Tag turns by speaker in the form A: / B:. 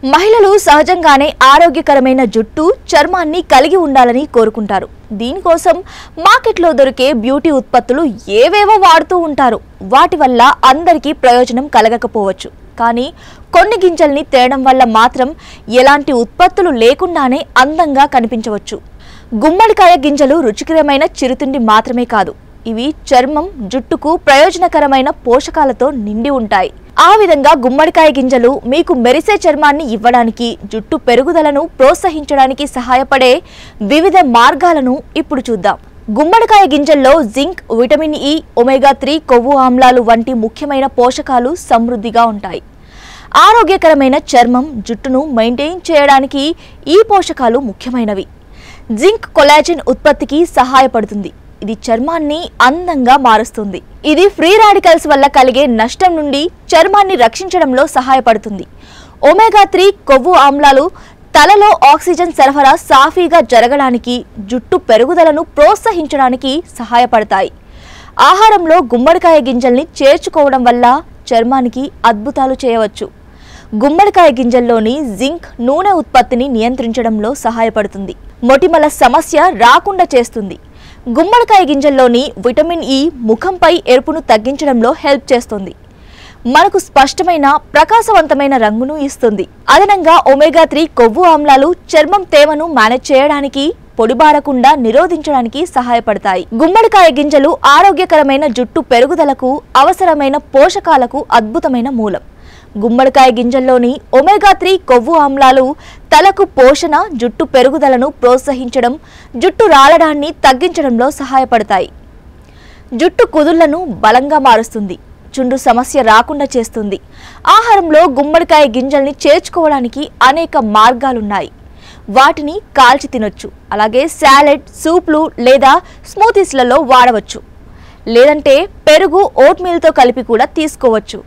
A: మహిళలు సహజంగానే ఆరోగ్యకరమైన జుట్టు చర్మాన్ని కలిగి ఉండాలని కోరుకుంటారు. దీనికోసం మార్కెట్లో దొరికే బ్యూటీ ఉత్పత్తులు ఏవేవో వాడుతూ ఉంటారు. వాటి వల్ల అందరికీ ప్రయోజనం కలగకపోవచ్చు. కానీ కొన్ని గింజల్ని తేయడం వల్ల మాత్రం ఎలాంటి ఉత్పత్తులు లేకుండానే అందంగా కనిపించవచ్చు. గుమ్మడికాయ గింజలు రుచికరమైన చిరుతిండి మాత్రమే కాదు, ఇవి చర్మం, జుట్టుకు ప్రయోజనకరమైన పోషకాలతో నిండి ఉంటాయి. ఆ విధంగా గుమ్మడికాయ గింజలు మీకు మెరిసే చర్మాన్ని ఇవ్వడానికి, జుట్టు పెరుగుదలను ప్రోత్సహించడానికి సహాయపడే వివిధ మార్గాలను ఇప్పుడు చూద్దాం. గుమ్మడికాయ గింజల్లో జింక్, విటమిన్ ఇ, ఒమేగా 3 కొవ్వు ఆమ్లాలు వంటి ముఖ్యమైన పోషకాలు సమృద్ధిగా ఉంటాయి. ఆరోగ్యకరమైన చర్మం, జుట్టును మెయింటైన్ చేయడానికి ఈ పోషకాలు ముఖ్యమైనవి. జింక్ కొలాజన్ ఉత్పత్తికి సహాయపడుతుంది. ఇది చర్మాన్ని అందంగా మారుస్తుంది. ఇది ఫ్రీ రాడికల్స్ వల్ల కలిగే నష్టం నుండి చర్మాన్ని రక్షించడంలో సహాయపడుతుంది. ఒమేగా 3 కొవ్వు ఆమ్లాలు తలలో ఆక్సిజన్ సరఫరా సాఫీగా జరగడానికి, జుట్టు పెరుగుదలను ప్రోత్సహించడానికి సహాయపడతాయి. ఆహారంలో గుమ్మడికాయ గింజల్ని చేర్చుకోవడం వల్ల చర్మానికి అద్భుతాలు చేయవచ్చు. గుమ్మడికాయ గింజల్లోని జింక్ నూనె ఉత్పత్తిని నియంత్రించడంలో సహాయపడుతుంది. మొటిమల సమస్య రాకుండా చేస్తుంది. గుమ్మడికాయ గింజల్లోని విటమిన్ ఇ ముఖంపై ఎరుపును తగ్గించడంలో హెల్ప్ చేస్తుంది. మనకు స్పష్టమైన, ప్రకాశవంతమైన రంగును ఇస్తుంది. అదనంగా ఒమేగా 3 కొవ్వు ఆమ్లాలు చర్మం తేమను మేనేజ్ చేయడానికి, పొడిబారకుండా నిరోధించడానికి సహాయపడతాయి. గుమ్మడికాయ గింజలు ఆరోగ్యకరమైన జుట్టు పెరుగుదలకు అవసరమైన పోషకాలకు అద్భుతమైన మూలం. గుమ్మడికాయ గింజల్లోని ఒమేగా 3 కొవ్వు ఆమ్లాలు తలకు పోషణ, జుట్టు పెరుగుదలను ప్రోత్సహించడం, జుట్టు రాలడాన్ని తగ్గించడంలో సహాయపడతాయి. జుట్టు కుదుళ్లను బలంగా మారుస్తుంది. చుండ్రు సమస్య రాకుండా చేస్తుంది. ఆహారంలో గుమ్మడికాయ గింజల్ని చేర్చుకోవడానికి అనేక మార్గాలున్నాయి. వాటిని కాల్చి తినొచ్చు. అలాగే సాలెడ్, సూప్లు లేదా స్మూతీస్లలో వాడవచ్చు. లేదంటే పెరుగు, ఓట్ మీల్తో కలిపి కూడా తీసుకోవచ్చు.